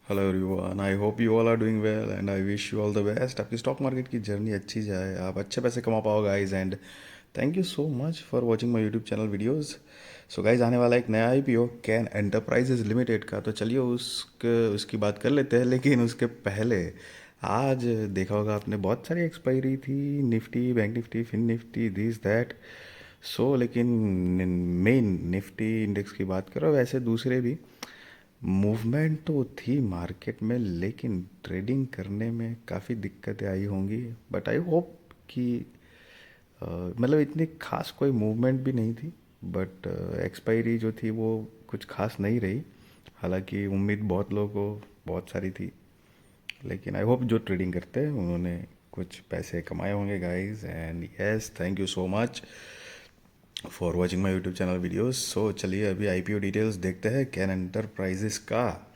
Hello everyone, I hope you all are doing well and I wish you all the best. आपकी stock market की journey अच्छी जाए, आप अच्छे पैसे कमा पाओ guys. And thank you so much for watching my YouTube channel videos. So guys, आने वाला एक नया आईपीओ कैन एंटरप्राइजेज लिमिटेड का, तो चलिए उसकी बात कर लेते हैं। लेकिन उसके पहले आज देखा होगा आपने, बहुत सारी एक्सपायरी थी, Nifty, bank Nifty, Fin Nifty, this that. So लेकिन मेन निफ्टी इंडेक्स की बात करो, वैसे दूसरे भी मूवमेंट तो थी मार्केट में, लेकिन ट्रेडिंग करने में काफ़ी दिक्कतें आई होंगी। बट आई होप कि मतलब इतनी खास कोई मूवमेंट भी नहीं थी। बट एक्सपायरी जो थी वो कुछ खास नहीं रही। हालांकि उम्मीद बहुत लोगों को बहुत सारी थी, लेकिन आई होप जो ट्रेडिंग करते हैं उन्होंने कुछ पैसे कमाए होंगे guys. And yes, thank you so much for watching my YouTube channel videos. So चलिए अभी आईपीओ डिटेल्स देखते हैं कैन एंटरप्राइजेस का।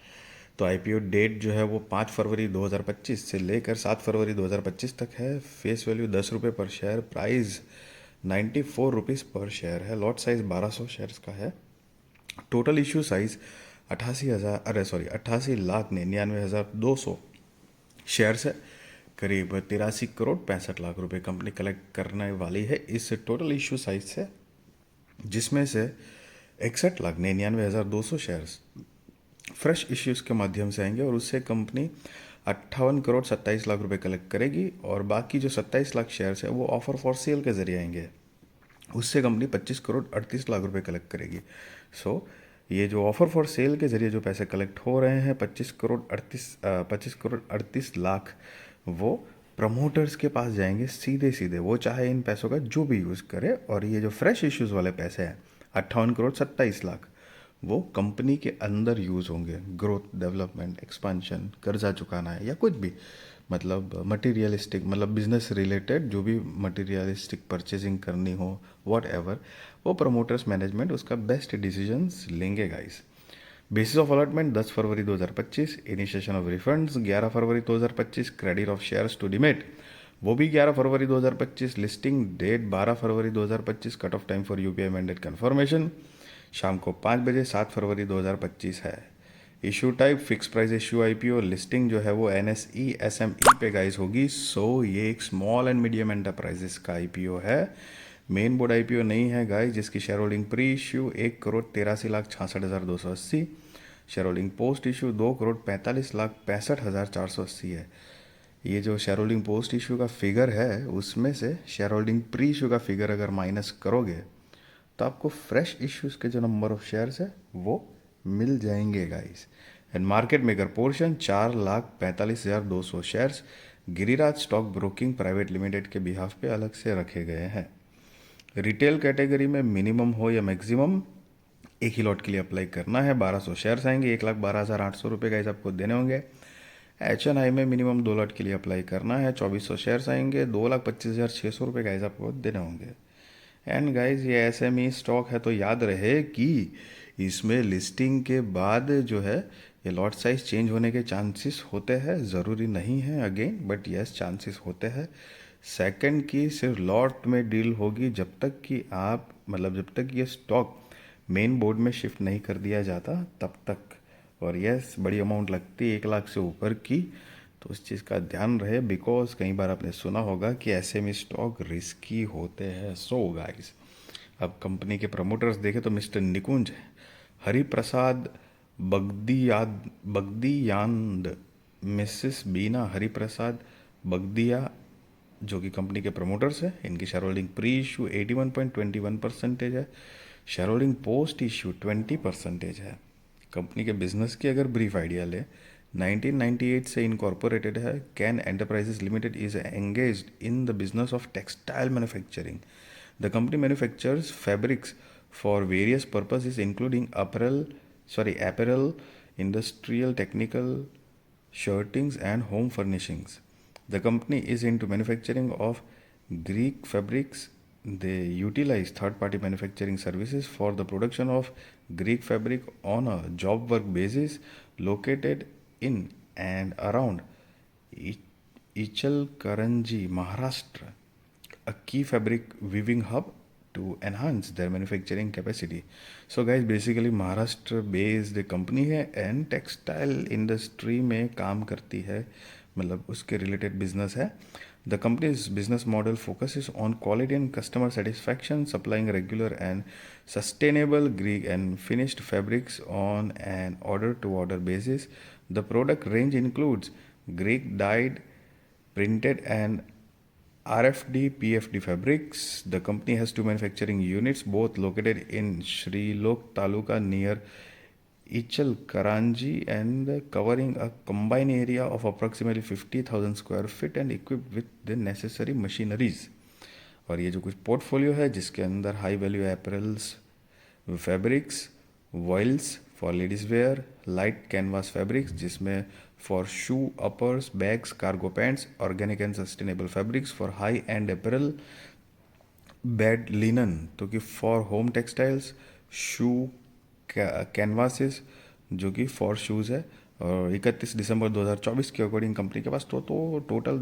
तो आईपीओ डेट जो है वो 5 फरवरी 2025 से लेकर 7 फरवरी 2025 तक है। फेस वैल्यू 10 रुपये पर शेयर, प्राइस 94 रुपीज़ पर शेयर है। लॉट साइज 1200 शेयर्स का है। टोटल इशू साइज 88,99,99,200 शेयर्स है। करीब 83 करोड़ 65 लाख रुपए कंपनी कलेक्ट करने वाली है इस टोटल इशू साइज से, जिसमें से 61,99,200 शेयर्स फ्रेश इश्यूज के माध्यम से आएंगे और उससे कंपनी 58 करोड़ 27 लाख रुपए कलेक्ट करेगी। और बाकी जो 27 लाख शेयर्स है वो ऑफर फॉर सेल के जरिए आएंगे, उससे कंपनी 25 करोड़ 38 लाख रुपए कलेक्ट करेगी। ये जो ऑफर फॉर सेल के जरिए जो पैसे कलेक्ट हो रहे हैं 25 करोड़ 38 लाख, वो प्रमोटर्स के पास जाएंगे सीधे सीधे, वो चाहे इन पैसों का जो भी यूज़ करे। और ये जो फ्रेश इश्यूज वाले पैसे हैं 58 करोड़ 27 लाख, वो कंपनी के अंदर यूज़ होंगे। ग्रोथ, डेवलपमेंट, एक्सपांशन, कर्जा चुकाना है या कुछ भी, मतलब मटेरियलिस्टिक, मतलब बिजनेस रिलेटेड जो भी मटेरियलिस्टिक परचेजिंग करनी हो, वॉट एवर, वो प्रमोटर्स मैनेजमेंट उसका बेस्ट डिसीजंस लेंगे गाइस। बेसिस ऑफ अलॉटमेंट 10 फरवरी 2025, इनिशिएशन ऑफ रिफंड्स 11 फरवरी 2025, credit of shares to demat वो भी 11 फरवरी 2025, लिस्टिंग डेट 12 फरवरी 2025, cut off time for UPI mandate confirmation शाम को 5 बजे 7 फरवरी 2025 है। Issue type fix price issue IPO, listing जो है वो एनएसई एसएमई पे गाइस होगी। ये एक स्मॉल एंड मीडियम एंटरप्राइजेस का आईपीओ है, मेन बोर्ड आईपीओ नहीं है गाइस। जिसकी share holding pre issue 1 crore 83 lakh 66,280, share holding post issue 2 crore 45 lakh 65,480 है। ये जो शेयर होल्डिंग पोस्ट इशू का फिगर है उसमें से शेयर होल्डिंग प्री इशू का फिगर अगर माइनस करोगे तो आपको फ्रेश इश्यूज के जो नंबर ऑफ शेयर्स है वो मिल जाएंगे guys. And market maker portion 4,45,200 shares Giriraj stock broking private limited के बिहाफ पे अलग से रखे गए हैं। रिटेल कैटेगरी में मिनिमम हो या मैक्सिमम एक ही लॉट के लिए अप्लाई करना है। 1200 शेयर्स आएंगे, 1,12,800 रुपये गाइस आपको देने होंगे। HNI में मिनिमम 2 लॉट के लिए अप्लाई करना है, 2400 शेयर्स आएंगे, 2,25,600 रुपये गाइस आपको देने होंगे। एंड गाइज ये SME स्टॉक है तो याद रहे कि इसमें लिस्टिंग के बाद जो है ये लॉट साइज चेंज होने के चांसेस होते हैं, ज़रूरी नहीं है अगेन, बट यस चांसेस होते हैं। सेकंड की सिर्फ लॉट में डील होगी जब तक कि आप, मतलब जब तक ये स्टॉक मेन बोर्ड में शिफ्ट नहीं कर दिया जाता तब तक। और यस बड़ी अमाउंट लगती है 1 लाख से ऊपर की, तो उस चीज़ का ध्यान रहे, बिकॉज कई बार आपने सुना होगा कि SME स्टॉक रिस्की होते हैं। सो गाइस, अब कंपनी के प्रमोटर्स देखें तो मिस्टर निकुंज हरिप्रसाद बगदियाद, मिसेस बीना हरिप्रसाद बगदिया, जो कि कंपनी के प्रमोटर्स हैं। इनकी शेयर होल्डिंग प्री इशू 81.21% है, शेयर होल्डिंग पोस्ट इशू 20% है। कंपनी के बिजनेस की अगर ब्रीफ आइडिया ले, 1998 से इनकॉर्पोरेटेड है। Ken enterprises limited is engaged in the business of textile manufacturing. The company manufactures fabrics for various purposes including apparel, industrial, technical, shirtings and home furnishings. The company is into manufacturing of Greek fabrics. They utilize third-party manufacturing services for the production of Greek fabric on a job work basis, located in and around Ichalkaranji, Maharashtra, a key fabric weaving hub to enhance their manufacturing capacity. So guys, basically Maharashtra based company है and textile industry में काम करती है, मतलब उसके related business है. The company's business model focuses on quality and customer satisfaction, supplying regular and sustainable Greek and finished fabrics on an order-to-order basis. The product range includes Greek dyed, printed, and RFD, PFD fabrics. The company has two manufacturing units, both located in Sri Lok Taluka near Ichal Karanji and covering a combined area of approximately 50,000 square feet and equipped with the necessary machineries. और ये जो कुछ portfolio है जिसके अंदर high value apparels, fabrics, voiles for ladies wear, light canvas fabrics जिसमें for shoe uppers, bags, cargo pants, organic and sustainable fabrics for high end apparel, bed linen तो कि for home textiles, shoe canvases जो कि for shoes है. और 31 दिसंबर 2024 के according company के पास तो टोटल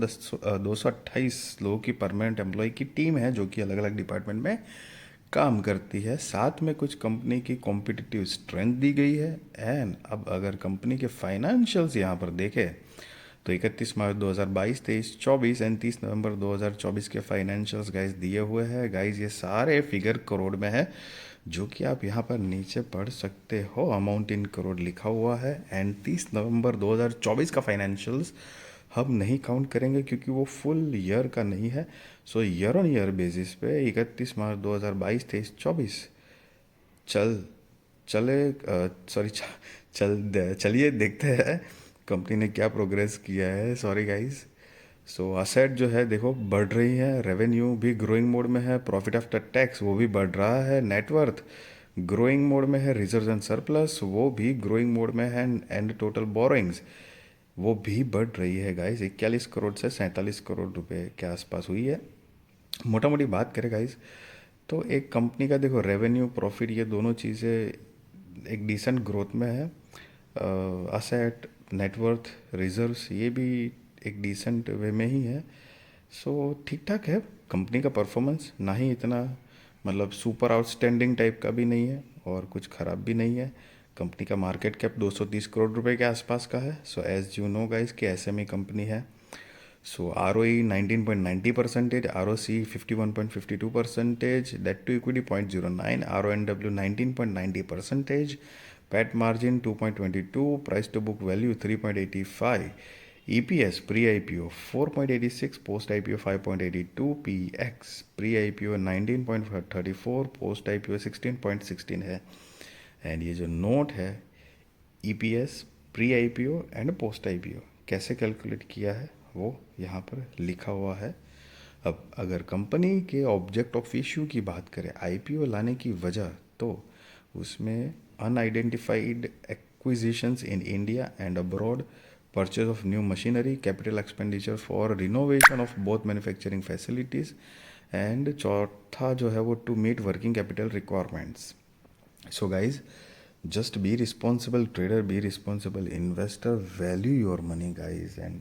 228 लोगों की परमानेंट एम्प्लॉय की टीम है जो कि अलग अलग डिपार्टमेंट में काम करती है. साथ में कुछ कंपनी की कॉम्पिटिटिव स्ट्रेंथ दी गई है. एंड अब अगर कंपनी के फाइनेंशियल्स यहाँ पर देखें तो 31 मार्च 2022, 23, 24 एंड 30 नवंबर 2024 के फाइनेंशियल्स गाइज दिए हुए हैं. गाइज ये सारे फिगर करोड़ में है जो कि आप यहाँ पर नीचे पढ़ सकते हो. अमाउंट इन करोड़ लिखा हुआ है. एंड 30 नवंबर 2024 का फाइनेंशियल्स हम नहीं काउंट करेंगे क्योंकि वो फुल ईयर का नहीं है. सो ईयर ऑन ईयर बेसिस पे 31 मार्च 2022, 23, 24 चलिए देखते हैं कंपनी ने क्या प्रोग्रेस किया है. Sorry guys. सो असेट जो है देखो बढ़ रही है, रेवेन्यू भी ग्रोइंग मोड में है, प्रॉफिट आफ्टर टैक्स वो भी बढ़ रहा है, नेटवर्थ ग्रोइंग मोड में है, रिजर्व एंड सरप्लस वो भी ग्रोइंग मोड में है, एंड टोटल बोरोइंग्स वो भी बढ़ रही है गाइज. 41 करोड़ से 47 करोड़ रुपए के आसपास हुई है. मोटा मोटी बात करें गाइज तो एक कंपनी का देखो रेवेन्यू, प्रॉफिट ये दोनों चीज़ें एक डिसेंट ग्रोथ में है. असेट, नेटवर्थ, रिजर्व्स ये भी एक डिसेंट वे में ही है. सो ठीक ठाक है कंपनी का परफॉर्मेंस. ना ही इतना मतलब सुपर आउटस्टैंडिंग टाइप का भी नहीं है और कुछ ख़राब भी नहीं है. कंपनी का मार्केट कैप 230 करोड़ रुपए के आसपास का है. So as you know guys कि एसएमई कंपनी है. So ROE 19.90%, ROC 51.52%, debt to equity 0.09, RONW 19.90%, PAT margin 2.22, price to book value 3.85, EPS pre-IPO 4.86, post-IPO 5.82, PX pre-IPO 19.34, post-IPO 16.16 है. एंड ये जो नोट है EPS pre-IPO एंड post-IPO कैसे calculate किया है वो यहाँ पर लिखा हुआ है. अब अगर कंपनी के ऑब्जेक्ट ऑफ इश्यू की बात करें, IPO लाने की वजह, तो उसमें unidentified acquisitions in India and abroad, purchase of new machinery, capital expenditure for renovation of both manufacturing facilities, and चौथा जो है वो to meet working capital requirements. So guys, just be responsible trader, be responsible investor, value your money guys. And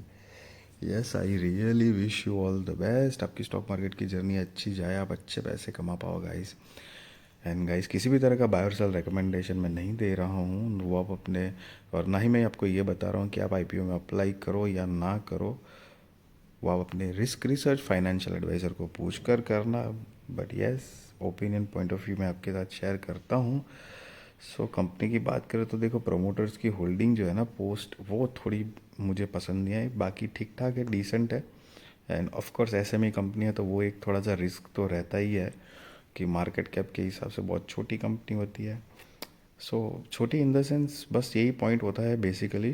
yes, I really wish you all the best. आपकी stock market की journey अच्छी जाए, आप अच्छे पैसे कमा पाओ गाइस. एंड गाइस किसी भी तरह का बाय और सेल रिकमेंडेशन मैं नहीं दे रहा हूँ, वो आप अपने, और ना ही मैं आपको ये बता रहा हूँ कि आप IPO में अप्लाई करो या ना करो. वो आप अपने रिस्क रिसर्च फाइनेंशियल एडवाइज़र को पूछ कर करना. But yes, opinion point of view मैं आपके साथ शेयर करता हूँ. सो कंपनी की बात करें तो देखो प्रमोटर्स की होल्डिंग जो है ना पोस्ट, वो थोड़ी मुझे पसंद नहीं आई. बाकी ठीक ठाक है, डिसेंट है. End of course SME company है तो वो एक थोड़ा सा रिस्क तो रहता ही है कि मार्केट कैप के हिसाब से बहुत छोटी कंपनी होती है. सो छोटी इन द सेंस बस यही पॉइंट होता है बेसिकली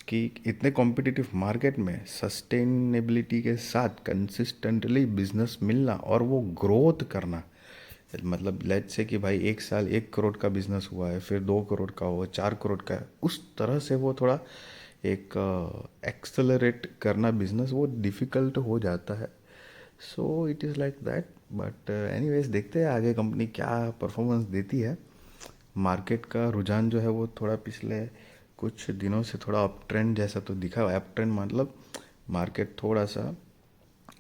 कि इतने कॉम्पिटिटिव मार्केट में सस्टेनेबिलिटी के साथ कंसिस्टेंटली बिजनेस मिलना और वो ग्रोथ करना, मतलब लेट्स से कि भाई एक साल 1 करोड़ का बिजनेस हुआ है, फिर 2 करोड़ का हुआ, 4 करोड़ का है, उस तरह से वो थोड़ा एक एक्सेलरेट करना बिजनेस वो डिफ़िकल्ट हो जाता है. So it is like that. But anyways देखते हैं आगे कंपनी क्या परफॉर्मेंस देती है. मार्केट का रुझान जो है वो थोड़ा पिछले कुछ दिनों से थोड़ा अप ट्रेंड जैसा तो दिखा. अप ट्रेंड मतलब मार्केट थोड़ा सा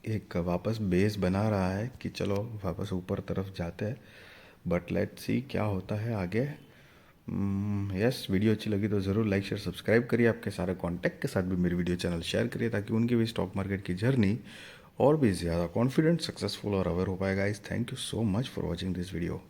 एक वापस बेस बना रहा है कि चलो वापस ऊपर तरफ जाते हैं, बट लेट्स सी क्या होता है आगे। यस, वीडियो अच्छी लगी तो ज़रूर लाइक शेयर सब्सक्राइब करिए, आपके सारे कॉन्टैक्ट के साथ भी मेरी वीडियो चैनल शेयर करिए ताकि उनकी भी स्टॉक मार्केट की जर्नी और भी ज़्यादा कॉन्फिडेंट, सक्सेसफुल और अवेयर हो पाएगा। Guys, thank you so much for watching this video.